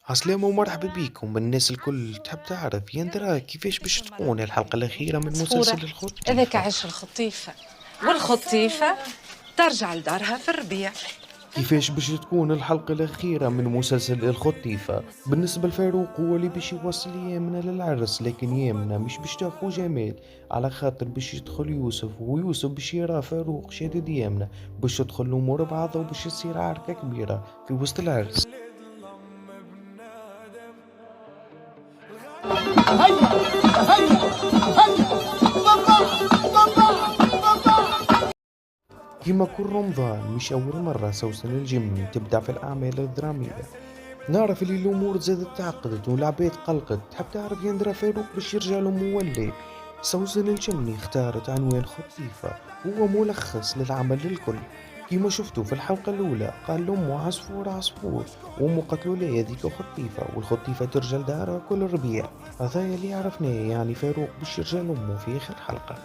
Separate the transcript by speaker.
Speaker 1: عسلامة ومرحبا بيكم الناس الكل تحب تعرف يا ترى كيفاش باش تكون الحلقة الأخيرة من
Speaker 2: صورة
Speaker 1: مسلسل
Speaker 2: هذاك
Speaker 1: الخطيفة.
Speaker 2: عيش الخطيفة، والخطيفة ترجع لدارها في الربيع.
Speaker 1: كيفاش باش تكون الحلقة الأخيرة من مسلسل الخطيفة. بالنسبة لفاروق هو اللي باش يوصل يامنا للعرس، لكن يامنا مش باش تاخو جمال على خاطر باش يدخل يوسف، ويوسف باش يرى فاروق شادد يامنا، باش تدخل الأمور بعضها وباش تصير عركة كبيرة في وسط العرس. كيما كل رمضان مش أول مرة سوسن الجمني تبدع في الأعمال الدرامية. نعرف اللي الأمور زادت تعقدت والعباد قلقت، تحب تعرف يندرى فاروق باش يرجع له مولي. سوسن الجمني اختارت عنوان خطيفة، هو ملخص للعمل الكل. كيما شفتوا في الحلقة الأولى قال لأمه عصفور عصفور، وأمه قتلوا لي هذيك خطيفة، والخطيفة ترجع لدارها كل ربيع. هذا اللي عرفناه، يعني فاروق باش يرجع لأمه في آخر حلقة.